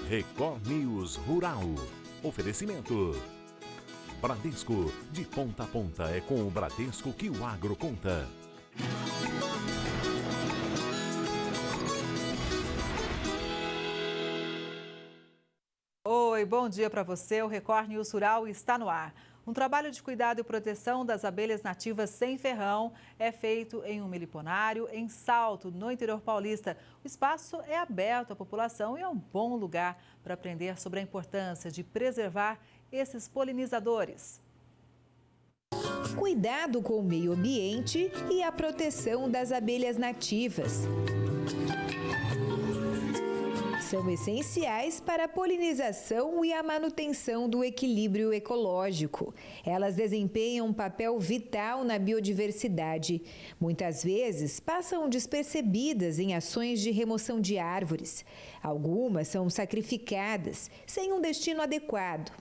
Record News Rural. Oferecimento. Bradesco, de ponta a ponta é com o Bradesco que o agro conta. Oi, bom dia para você. O Record News Rural está no ar. Um trabalho de cuidado e proteção das abelhas nativas sem ferrão é feito em um meliponário em Salto, no interior paulista. O espaço é aberto à população e é um bom lugar para aprender sobre a importância de preservar esses polinizadores. Cuidado com o meio ambiente e a proteção das abelhas nativas são essenciais para a polinização e a manutenção do equilíbrio ecológico. Elas desempenham um papel vital na biodiversidade. Muitas vezes passam despercebidas em ações de remoção de árvores. Algumas são sacrificadas sem um destino adequado.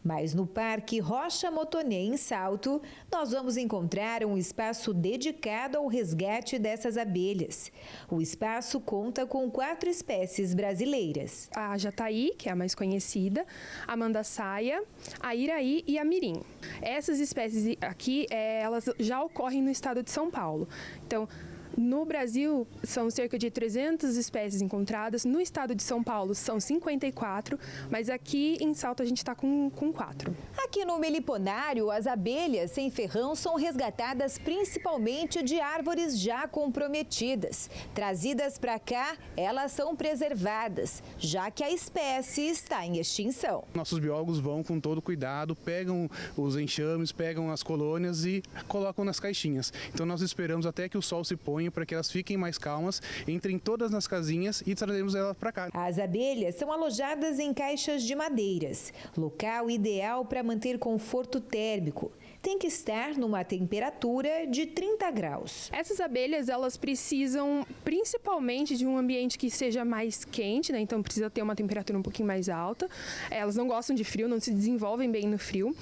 Mas no Parque Rocha Motonê, em Salto, nós vamos encontrar um espaço dedicado ao resgate dessas abelhas. O espaço conta com 4 espécies brasileiras: a jataí, que é a mais conhecida, a mandaçaia, a iraí e a mirim. Essas espécies aqui, elas já ocorrem no estado de São Paulo. Então, no Brasil, são cerca de 300 espécies encontradas. No estado de São Paulo, são 54, mas aqui em Salto a gente está com 4. Aqui no meliponário, as abelhas sem ferrão são resgatadas principalmente de árvores já comprometidas. Trazidas para cá, elas são preservadas, já que a espécie está em extinção. Nossos biólogos vão com todo cuidado, pegam os enxames, pegam as colônias e colocam nas caixinhas. Então nós esperamos até que o sol se ponha para que elas fiquem mais calmas, entrem todas nas casinhas e trazemos elas para cá. As abelhas são alojadas em caixas de madeiras, local ideal para manter conforto térmico. Tem que estar numa temperatura de 30 graus. Essas abelhas, elas precisam principalmente de um ambiente que seja mais quente, né? Então precisa ter uma temperatura um pouquinho mais alta. Elas não gostam de frio, não se desenvolvem bem no frio.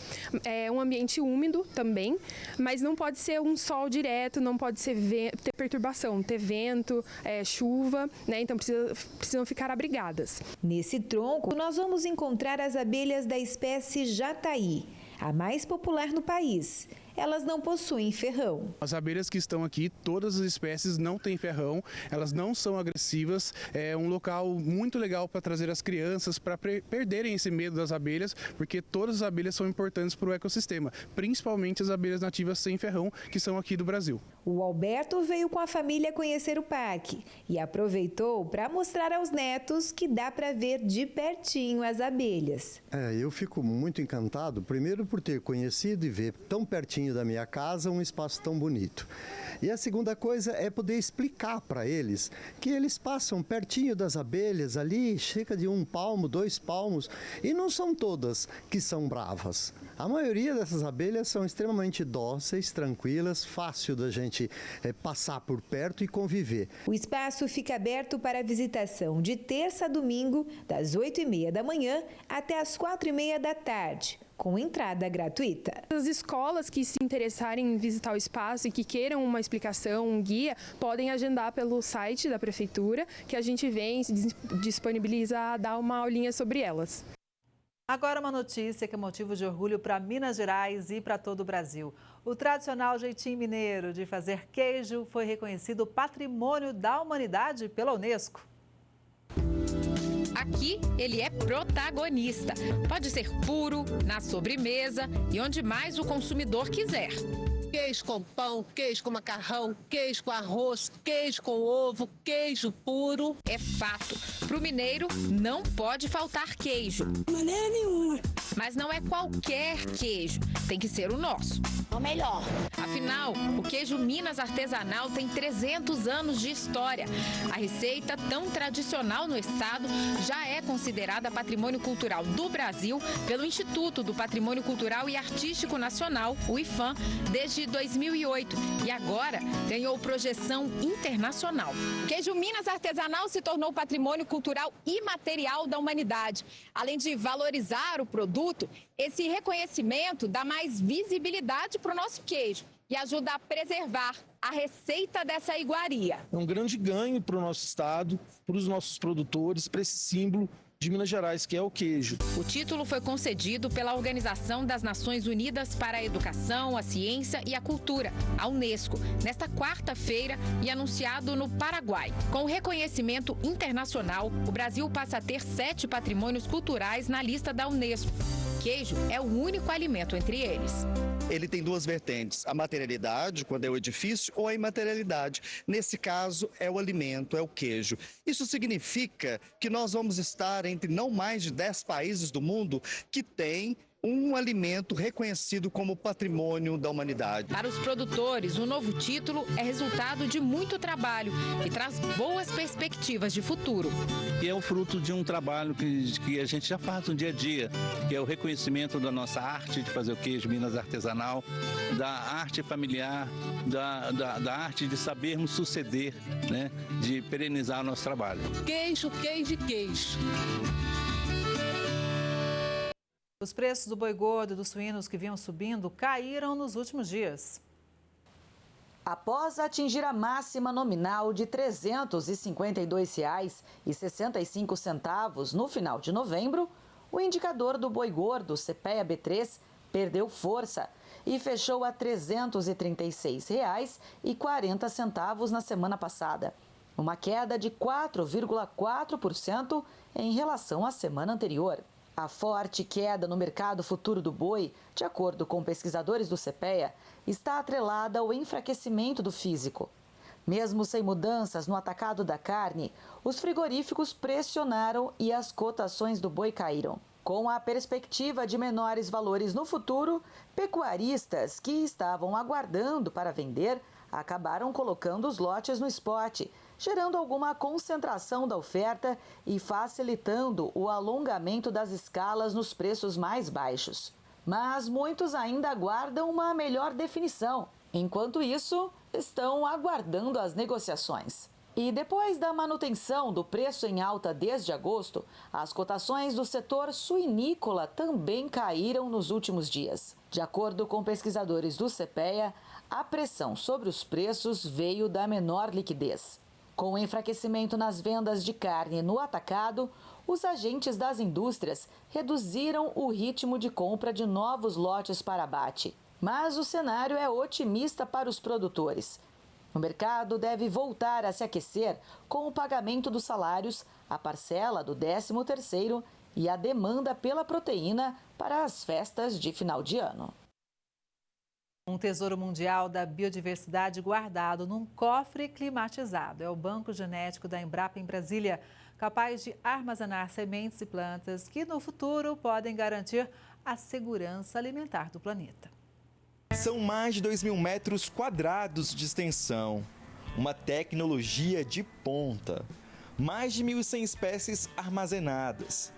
É um ambiente úmido também, mas não pode ser um sol direto, não pode ser ter perturbação, ter vento, chuva, né? Então precisam ficar abrigadas. Nesse tronco, nós vamos encontrar as abelhas da espécie jataí, a mais popular no país. Elas não possuem ferrão. As abelhas que estão aqui, todas as espécies não têm ferrão, elas não são agressivas. É um local muito legal para trazer as crianças, para perderem esse medo das abelhas, porque todas as abelhas são importantes para o ecossistema, principalmente as abelhas nativas sem ferrão, que são aqui do Brasil. O Alberto veio com a família conhecer o parque e aproveitou para mostrar aos netos que dá para ver de pertinho as abelhas. Eu fico muito encantado, primeiro por ter conhecido e ver tão pertinho da minha casa um espaço tão bonito. E a segunda coisa é poder explicar para eles que eles passam pertinho das abelhas ali, cerca de 1 palmo, 2 palmos, e não são todas que são bravas. A maioria dessas abelhas são extremamente dóceis, tranquilas, fácil da gente passar por perto e conviver. O espaço fica aberto para visitação de terça a domingo, das 8h30 da manhã até as 4h30 da tarde. Com entrada gratuita. As escolas que se interessarem em visitar o espaço e que queiram uma explicação, um guia, podem agendar pelo site da prefeitura, que a gente vem e se disponibiliza a dar uma aulinha sobre elas. Agora uma notícia que é motivo de orgulho para Minas Gerais e para todo o Brasil. O tradicional jeitinho mineiro de fazer queijo foi reconhecido Patrimônio da Humanidade pela Unesco. Aqui, ele é protagonista. Pode ser puro, na sobremesa e onde mais o consumidor quiser. Queijo com pão, queijo com macarrão, queijo com arroz, queijo com ovo, queijo puro. É fato. Para o mineiro, não pode faltar queijo. De maneira nenhuma. Mas não é qualquer queijo. Tem que ser o nosso. É o melhor. Afinal, o queijo Minas artesanal tem 300 anos de história. A receita, tão tradicional no estado, já é considerada patrimônio cultural do Brasil pelo Instituto do Patrimônio Cultural e Artístico Nacional, o IPHAN, desde 2008. E agora ganhou projeção internacional. O queijo Minas artesanal se tornou patrimônio cultural imaterial da humanidade. Além de valorizar o produto, esse reconhecimento dá mais visibilidade para o nosso queijo e ajuda a preservar a receita dessa iguaria. É um grande ganho para o nosso estado, para os nossos produtores, para esse símbolo de Minas Gerais, que é o queijo. O título foi concedido pela Organização das Nações Unidas para a Educação, a Ciência e a Cultura, a Unesco, nesta quarta-feira e anunciado no Paraguai. Com o reconhecimento internacional, o Brasil passa a ter 7 patrimônios culturais na lista da Unesco. Queijo é o único alimento entre eles. Ele tem 2 vertentes, a materialidade, quando é o edifício, ou a imaterialidade. Nesse caso, é o alimento, é o queijo. Isso significa que nós vamos estar entre não mais de 10 países do mundo que têm um alimento reconhecido como patrimônio da humanidade. Para os produtores, o novo título é resultado de muito trabalho e traz boas perspectivas de futuro. E é o fruto de um trabalho que a gente já faz no dia a dia, que é o reconhecimento da nossa arte de fazer o queijo Minas artesanal, da arte familiar, da arte de sabermos suceder, né, de perenizar o nosso trabalho. Queijo, queijo e queijo. Os preços do boi gordo e dos suínos que vinham subindo caíram nos últimos dias. Após atingir a máxima nominal de R$ 352,65 no final de novembro, o indicador do boi gordo, CPEA B3, perdeu força e fechou a R$ 336,40 na semana passada, uma queda de 4,4% em relação à semana anterior. A forte queda no mercado futuro do boi, de acordo com pesquisadores do CPEA, está atrelada ao enfraquecimento do físico. Mesmo sem mudanças no atacado da carne, os frigoríficos pressionaram e as cotações do boi caíram. Com a perspectiva de menores valores no futuro, pecuaristas que estavam aguardando para vender acabaram colocando os lotes no spot, gerando alguma concentração da oferta e facilitando o alongamento das escalas nos preços mais baixos. Mas muitos ainda aguardam uma melhor definição. Enquanto isso, estão aguardando as negociações. E depois da manutenção do preço em alta desde agosto, as cotações do setor suinícola também caíram nos últimos dias. De acordo com pesquisadores do CPEA, a pressão sobre os preços veio da menor liquidez. Com o enfraquecimento nas vendas de carne no atacado, os agentes das indústrias reduziram o ritmo de compra de novos lotes para abate. Mas o cenário é otimista para os produtores. O mercado deve voltar a se aquecer com o pagamento dos salários, a parcela do 13º e a demanda pela proteína para as festas de final de ano. Um tesouro mundial da biodiversidade guardado num cofre climatizado. É o Banco Genético da Embrapa em Brasília, capaz de armazenar sementes e plantas que no futuro podem garantir a segurança alimentar do planeta. São mais de 2.000 metros quadrados de extensão, uma tecnologia de ponta, mais de 1.100 espécies armazenadas.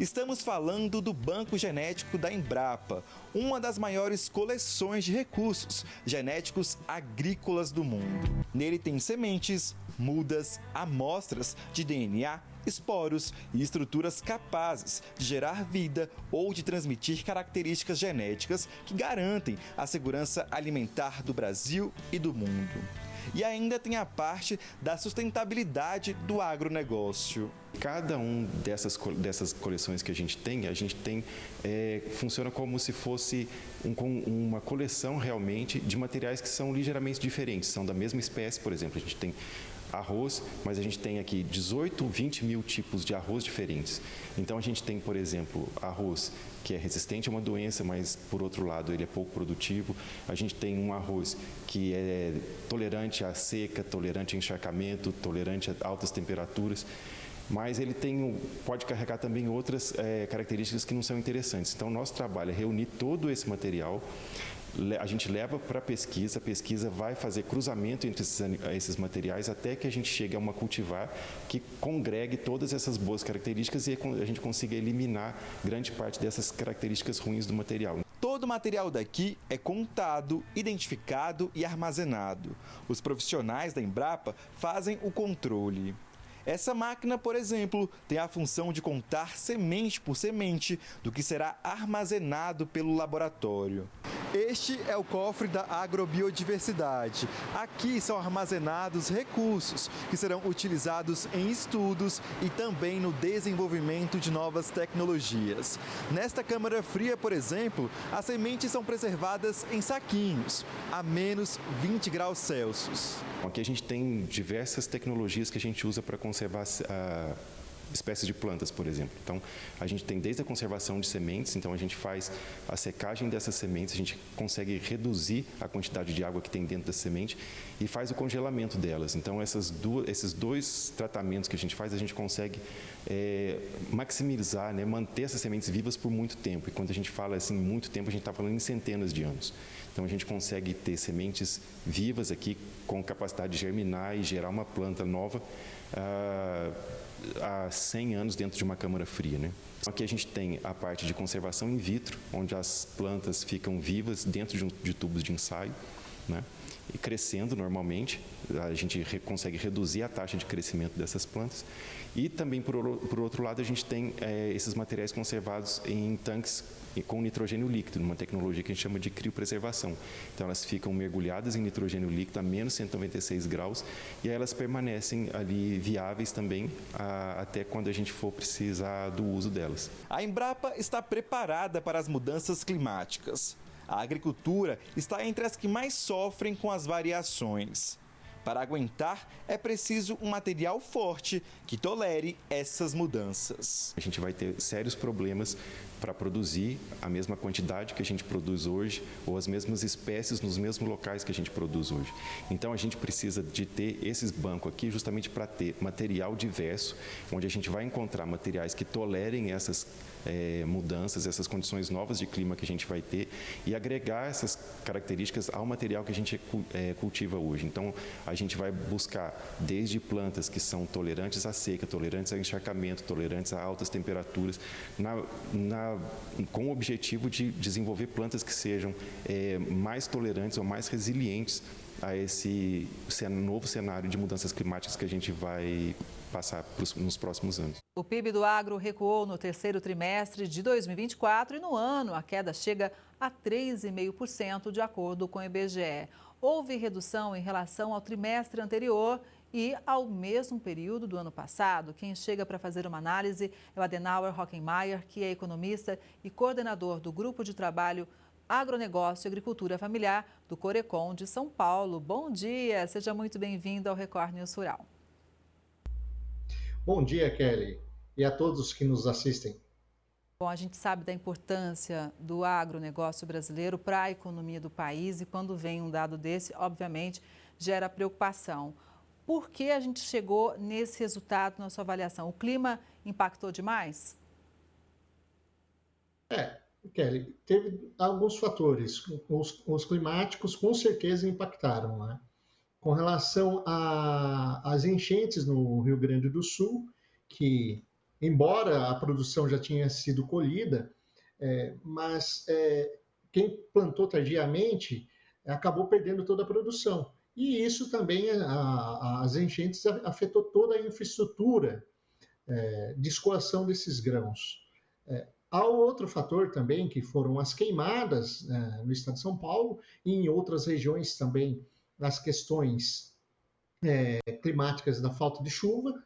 Estamos falando do Banco Genético da Embrapa, uma das maiores coleções de recursos genéticos agrícolas do mundo. Nele tem sementes, mudas, amostras de DNA, esporos e estruturas capazes de gerar vida ou de transmitir características genéticas que garantem a segurança alimentar do Brasil e do mundo. E ainda tem a parte da sustentabilidade do agronegócio. Cada um dessas coleções que a gente tem funciona como se fosse uma coleção realmente de materiais que são ligeiramente diferentes, são da mesma espécie. Por exemplo, a gente tem arroz, mas a gente tem aqui 18, 20 mil tipos de arroz diferentes. Então a gente tem, por exemplo, arroz que é resistente a uma doença, mas por outro lado ele é pouco produtivo. A gente tem um arroz que é tolerante à seca, tolerante a encharcamento, tolerante a altas temperaturas. Mas ele pode carregar também outras características que não são interessantes. Então, nosso trabalho é reunir todo esse material, a gente leva para a pesquisa vai fazer cruzamento entre esses materiais até que a gente chegue a uma cultivar que congregue todas essas boas características e a gente consiga eliminar grande parte dessas características ruins do material. Todo o material daqui é contado, identificado e armazenado. Os profissionais da Embrapa fazem o controle. Essa máquina, por exemplo, tem a função de contar semente por semente do que será armazenado pelo laboratório. Este é o cofre da agrobiodiversidade. Aqui são armazenados recursos que serão utilizados em estudos e também no desenvolvimento de novas tecnologias. Nesta câmara fria, por exemplo, as sementes são preservadas em saquinhos, a menos 20 graus Celsius. Aqui a gente tem diversas tecnologias que a gente usa para conservar espécies de plantas, por exemplo. Então, a gente tem desde a conservação de sementes, então a gente faz a secagem dessas sementes, a gente consegue reduzir a quantidade de água que tem dentro da semente e faz o congelamento delas. Então, esses dois tratamentos que a gente consegue maximizar, né, manter essas sementes vivas por muito tempo. E quando a gente fala assim, muito tempo, a gente está falando em centenas de anos. Então, a gente consegue ter sementes vivas aqui com capacidade de germinar e gerar uma planta nova há 100 anos dentro de uma câmara fria, né? Aqui a gente tem a parte de conservação in vitro, onde as plantas ficam vivas dentro de tubos de ensaio, né? E crescendo normalmente, a gente consegue reduzir a taxa de crescimento dessas plantas. E também, por outro lado, a gente tem esses materiais conservados em tanques com nitrogênio líquido, numa tecnologia que a gente chama de criopreservação. Então, elas ficam mergulhadas em nitrogênio líquido a menos 196 graus e aí elas permanecem ali viáveis também até quando a gente for precisar do uso delas. A Embrapa está preparada para as mudanças climáticas. A agricultura está entre as que mais sofrem com as variações. Para aguentar, é preciso um material forte que tolere essas mudanças. A gente vai ter sérios problemas para produzir a mesma quantidade que a gente produz hoje ou as mesmas espécies nos mesmos locais que a gente produz hoje. Então, a gente precisa de ter esses bancos aqui justamente para ter material diverso, onde a gente vai encontrar materiais que tolerem essas mudanças, essas condições novas de clima que a gente vai ter e agregar essas características ao material que a gente cultiva hoje. Então, a gente vai buscar desde plantas que são tolerantes à seca, tolerantes ao encharcamento, tolerantes a altas temperaturas, com o objetivo de desenvolver plantas que sejam mais tolerantes ou mais resilientes a esse novo cenário de mudanças climáticas que a gente vai passar nos próximos anos. O PIB do agro recuou no terceiro trimestre de 2024 e no ano a queda chega a 3,5% de acordo com o IBGE. Houve redução em relação ao trimestre anterior e ao mesmo período do ano passado. Quem chega para fazer uma análise é o Adenauer Hockenmayer, que é economista e coordenador do Grupo de Trabalho Agronegócio e Agricultura Familiar do Corecon de São Paulo. Bom dia, seja muito bem-vindo ao Record News Rural. Bom dia, Kelly, e a todos que nos assistem. Bom, a gente sabe da importância do agronegócio brasileiro para a economia do país e quando vem um dado desse, obviamente, gera preocupação. Por que a gente chegou nesse resultado na sua avaliação? O clima impactou demais? Kelly, teve alguns fatores. Os climáticos com certeza impactaram, né? Com relação às enchentes no Rio Grande do Sul, que, embora a produção já tinha sido colhida, mas quem plantou tardiamente acabou perdendo toda a produção. E isso também, as enchentes afetou toda a infraestrutura de escoação desses grãos. Há outro fator também, que foram as queimadas no estado de São Paulo e em outras regiões também, nas questões climáticas da falta de chuva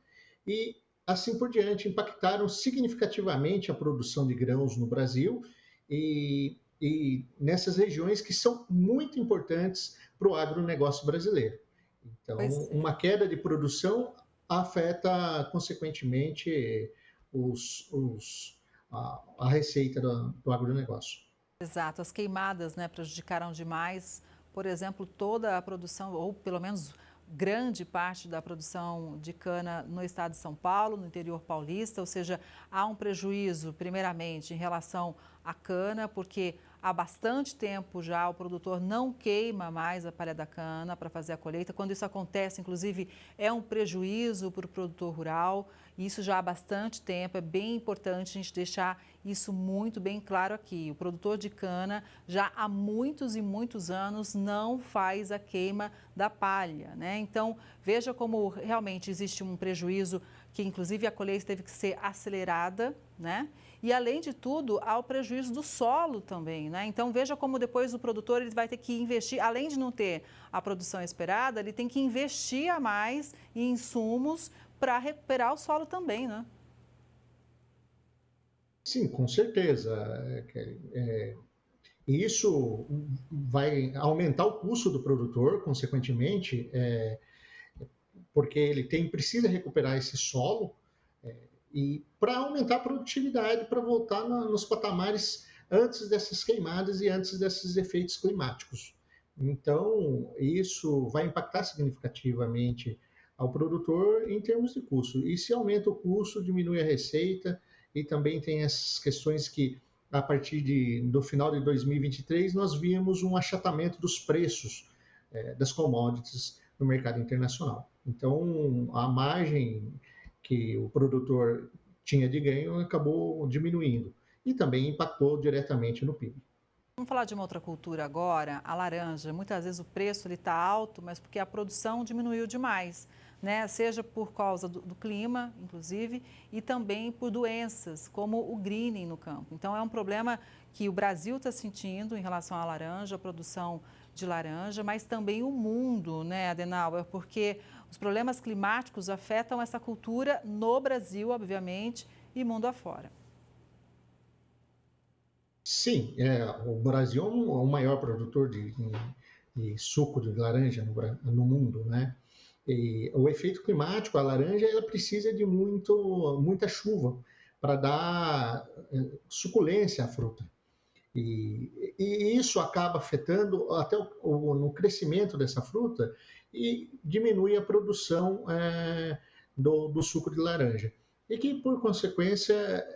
e assim por diante, impactaram significativamente a produção de grãos no Brasil e nessas regiões que são muito importantes para o agronegócio brasileiro. Então, uma queda de produção afeta, consequentemente, a receita do agronegócio. Exato, as queimadas prejudicaram demais, por exemplo, toda a produção, ou pelo menos grande parte da produção de cana no estado de São Paulo, no interior paulista, ou seja, há um prejuízo, primeiramente, em relação à cana, porque há bastante tempo já o produtor não queima mais a palha da cana para fazer a colheita. Quando isso acontece, inclusive, é um prejuízo para o produtor rural. Isso já há bastante tempo, é bem importante a gente deixar isso muito bem claro aqui. O produtor de cana já há muitos e muitos anos não faz a queima da palha, né? Então, veja como realmente existe um prejuízo, que inclusive a colheita teve que ser acelerada, né? E além de tudo, há o prejuízo do solo também, né? Então, veja como depois o produtor ele vai ter que investir, além de não ter a produção esperada, ele tem que investir a mais em insumos para recuperar o solo também, né? Sim, com certeza. Isso vai aumentar o custo do produtor, consequentemente, porque ele precisa recuperar esse solo e para aumentar a produtividade, para voltar nos patamares antes dessas queimadas e antes desses efeitos climáticos. Então, isso vai impactar significativamente ao produtor em termos de custo. E se aumenta o custo, diminui a receita, e também tem essas questões que, a partir do final de 2023, nós vimos um achatamento dos preços das commodities no mercado internacional. Então, a margem que o produtor tinha de ganho acabou diminuindo e também impactou diretamente no PIB. Vamos falar de uma outra cultura agora, a laranja. Muitas vezes o preço está alto, mas porque a produção diminuiu demais, né? Seja por causa do clima, inclusive, e também por doenças, como o greening no campo. Então, é um problema que o Brasil está sentindo em relação à laranja, a produção de laranja, mas também o mundo, né, Adenauer? Porque os problemas climáticos afetam essa cultura no Brasil, obviamente, e mundo afora. Sim, o Brasil é o maior produtor de suco de laranja no mundo, né? E o efeito climático, a laranja, ela precisa de muita chuva para dar suculência à fruta. E isso acaba afetando até no crescimento dessa fruta e diminui a produção do suco de laranja. E que, por consequência,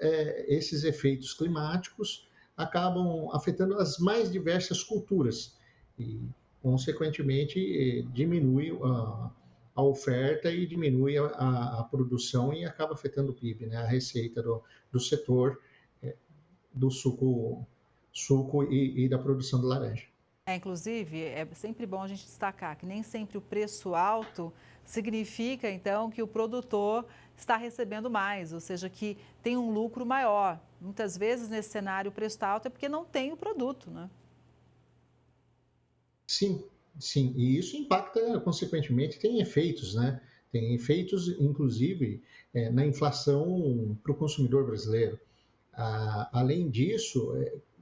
esses efeitos climáticos acabam afetando as mais diversas culturas e, consequentemente, diminui a oferta e diminui a produção e acaba afetando o PIB, né? A receita do setor do suco e da produção de laranja. Inclusive, é sempre bom a gente destacar que nem sempre o preço alto significa, então, que o produtor está recebendo mais, ou seja, que tem um lucro maior. Muitas vezes, nesse cenário, o preço está alto é porque não tem o produto, né? Sim, sim. E isso impacta, consequentemente, tem efeitos, né? Tem efeitos, inclusive, na inflação para o consumidor brasileiro. Além disso,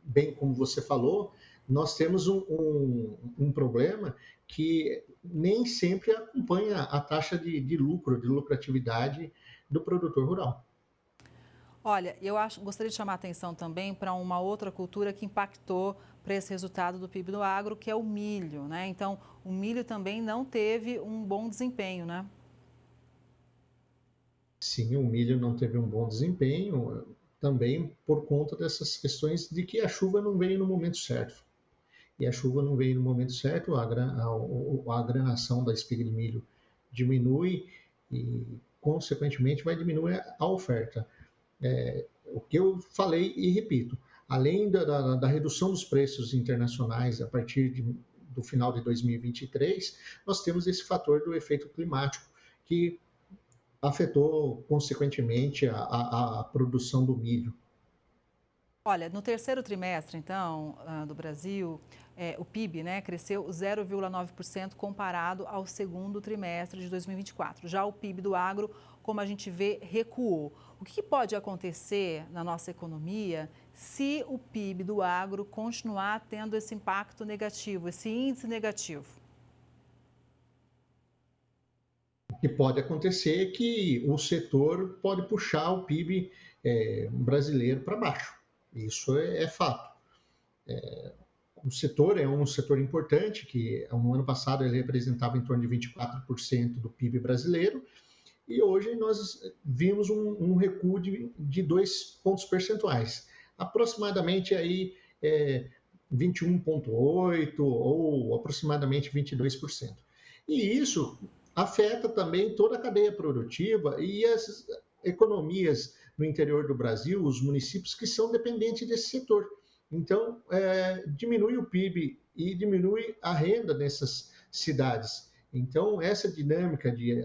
bem como você falou, nós temos um problema que nem sempre acompanha a taxa de lucro, de lucratividade do produtor rural. Olha, gostaria de chamar a atenção também para uma outra cultura que impactou para esse resultado do PIB do agro, que é o milho, né? Então, o milho também não teve um bom desempenho, né? Sim, o milho não teve um bom desempenho, também por conta dessas questões de que a chuva não veio no momento certo. E a chuva não veio no momento certo, a granação da espiga de milho diminui e, consequentemente, vai diminuir a oferta. O que eu falei e repito, além da redução dos preços internacionais a partir do final de 2023, nós temos esse fator do efeito climático que afetou, consequentemente, a produção do milho. Olha, no terceiro trimestre, então, do Brasil, o PIB, né, cresceu 0,9% comparado ao segundo trimestre de 2024. Já o PIB do agro, como a gente vê, recuou. O que pode acontecer na nossa economia se o PIB do agro continuar tendo esse impacto negativo, esse índice negativo? O que pode acontecer é que o setor pode puxar o PIB brasileiro para baixo. Isso é fato. O setor é um setor importante, que no ano passado ele representava em torno de 24% do PIB brasileiro, e hoje nós vimos um recuo de 2 pontos percentuais. Aproximadamente aí 21,8% ou aproximadamente 22%. E isso afeta também toda a cadeia produtiva e as economias no interior do Brasil, os municípios que são dependentes desse setor. Então, diminui o PIB e diminui a renda nessas cidades. Então, essa dinâmica de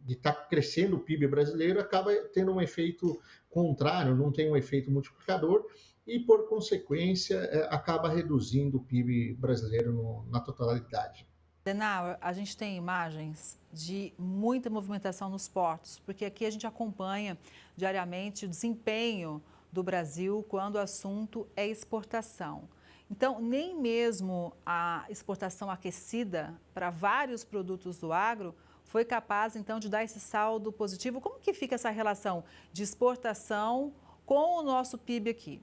estar crescendo o PIB brasileiro acaba tendo um efeito contrário, não tem um efeito multiplicador e, por consequência, acaba reduzindo o PIB brasileiro na totalidade. Adenauer, a gente tem imagens de muita movimentação nos portos, porque aqui a gente acompanha diariamente o desempenho do Brasil quando o assunto é exportação. Então, nem mesmo a exportação aquecida para vários produtos do agro foi capaz, então, de dar esse saldo positivo. Como que fica essa relação de exportação com o nosso PIB aqui?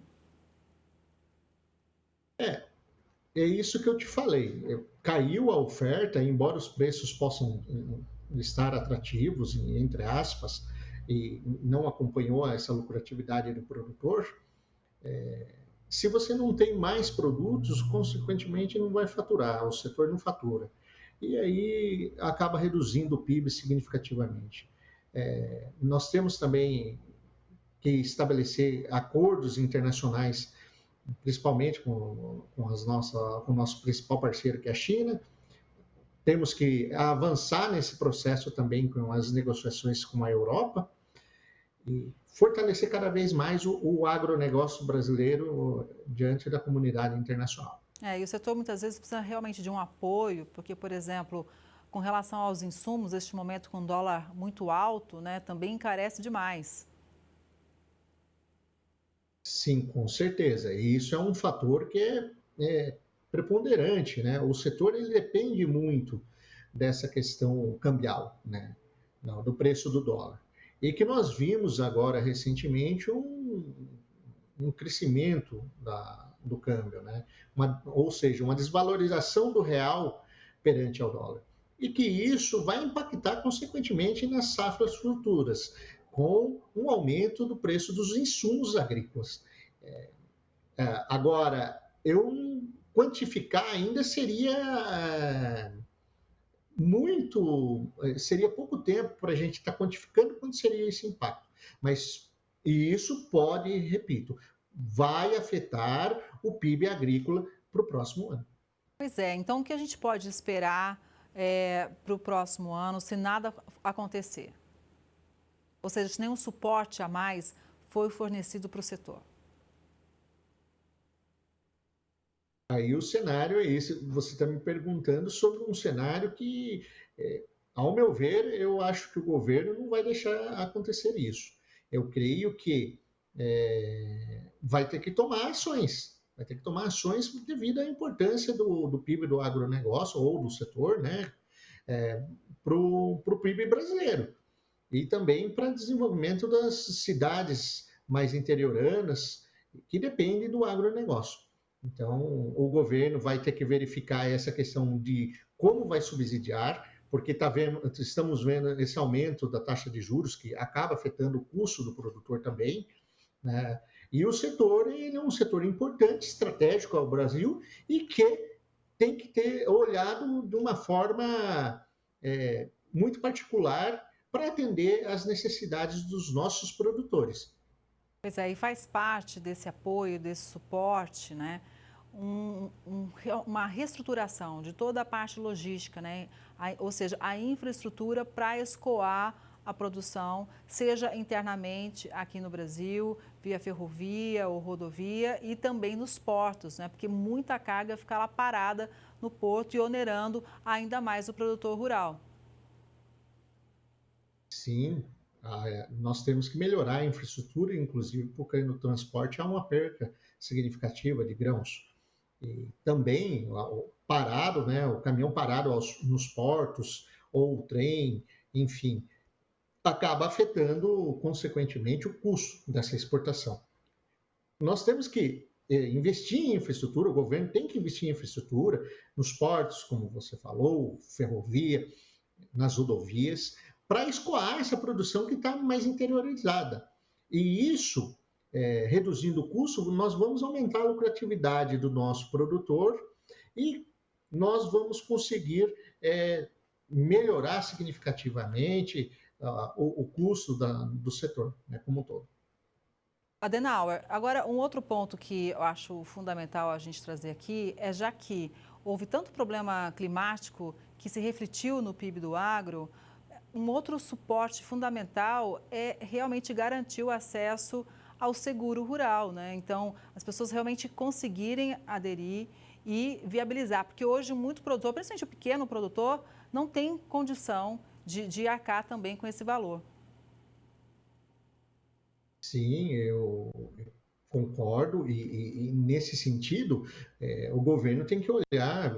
É isso que eu te falei. Caiu a oferta, embora os preços possam estar atrativos, entre aspas, e não acompanhou essa lucratividade do produtor. Se você não tem mais produtos, consequentemente não vai faturar, o setor não fatura. E aí acaba reduzindo o PIB significativamente. Nós temos também que estabelecer acordos internacionais, principalmente com o nosso principal parceiro, que é a China. Temos que avançar nesse processo também com as negociações com a Europa e fortalecer cada vez mais o agronegócio brasileiro diante da comunidade internacional. E o setor muitas vezes precisa realmente de um apoio, porque, por exemplo, com relação aos insumos, neste momento com dólar muito alto, né, também encarece demais. Sim, com certeza. E isso é um fator que é preponderante, né? O setor ele depende muito dessa questão cambial, né? Do preço do dólar. E que nós vimos agora recentemente um crescimento do câmbio, né? Ou seja, uma desvalorização do real perante ao dólar. E que isso vai impactar consequentemente nas safras futuras, com um aumento do preço dos insumos agrícolas. Agora, eu quantificar ainda seria pouco tempo para a gente estar quantificando quanto seria esse impacto. Mas isso pode, repito, vai afetar o PIB agrícola para o próximo ano. Pois é, então o que a gente pode esperar para o próximo ano se nada acontecer? Ou seja, se nenhum suporte a mais foi fornecido para o setor. Aí o cenário é esse, você está me perguntando sobre um cenário que, ao meu ver, eu acho que o governo não vai deixar acontecer isso. Eu creio que vai ter que tomar ações, devido à importância do PIB do agronegócio ou do setor, né, para o PIB brasileiro. E também para desenvolvimento das cidades mais interioranas, que dependem do agronegócio. Então, o governo vai ter que verificar essa questão de como vai subsidiar, porque estamos vendo esse aumento da taxa de juros, que acaba afetando o custo do produtor também, né? E o setor ele é um setor importante, estratégico ao Brasil, e que tem que ter olhado de uma forma muito particular para atender às necessidades dos nossos produtores. Pois é, e faz parte desse apoio, desse suporte, né, uma reestruturação de toda a parte logística, né, ou seja, a infraestrutura para escoar a produção, seja internamente aqui no Brasil, via ferrovia ou rodovia, e também nos portos, né, porque muita carga fica lá parada no porto e onerando ainda mais o produtor rural. Sim, nós temos que melhorar a infraestrutura, inclusive porque no transporte há uma perca significativa de grãos. E também parado, né, o caminhão parado nos portos, ou o trem, enfim, acaba afetando, consequentemente, o custo dessa exportação. Nós temos que investir em infraestrutura, o governo tem que investir em infraestrutura, nos portos, como você falou, ferrovia, nas rodovias, para escoar essa produção que está mais interiorizada. E isso reduzindo o custo, nós vamos aumentar a lucratividade do nosso produtor e nós vamos conseguir melhorar significativamente o custo do setor, né, como um todo. Adenauer, agora um outro ponto que eu acho fundamental a gente trazer aqui é, já que houve tanto problema climático que se refletiu no PIB do agro, um outro suporte fundamental é realmente garantir o acesso ao seguro rural, né? Então, as pessoas realmente conseguirem aderir e viabilizar, porque hoje muito produtor, principalmente o pequeno produtor, não tem condição de arcar também com esse valor. Sim, eu concordo e nesse sentido, o governo tem que olhar,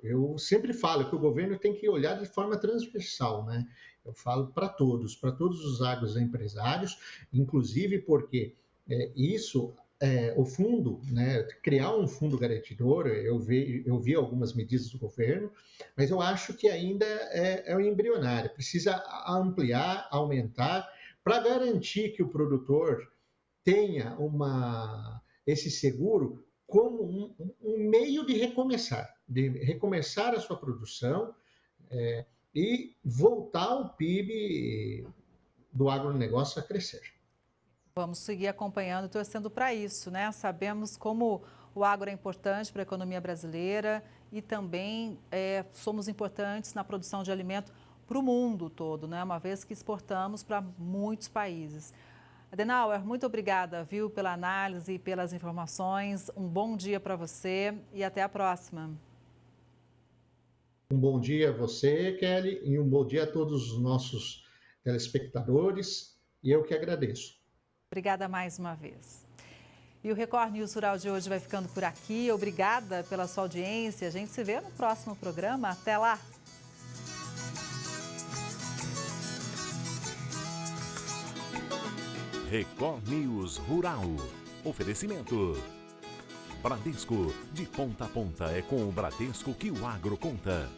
eu sempre falo que o governo tem que olhar de forma transversal, né? Eu falo para todos os agroempresários, inclusive porque o fundo, né, criar um fundo garantidor, eu vi algumas medidas do governo, mas eu acho que ainda é o embrionário, precisa ampliar, aumentar, para garantir que o produtor tenha esse seguro como um meio de recomeçar a sua produção e voltar o PIB do agronegócio a crescer. Vamos seguir acompanhando e torcendo para isso, né? Sabemos como o agro é importante para a economia brasileira e também somos importantes na produção de alimento para o mundo todo, né? Uma vez que exportamos para muitos países. Adenauer, muito obrigada, viu, pela análise e pelas informações. Um bom dia para você e até a próxima. Um bom dia a você, Kelly, e um bom dia a todos os nossos telespectadores, e eu que agradeço. Obrigada mais uma vez. E o Record News Rural de hoje vai ficando por aqui. Obrigada pela sua audiência. A gente se vê no próximo programa. Até lá! Record News Rural. Oferecimento. Bradesco. De ponta a ponta é com o Bradesco que o agro conta.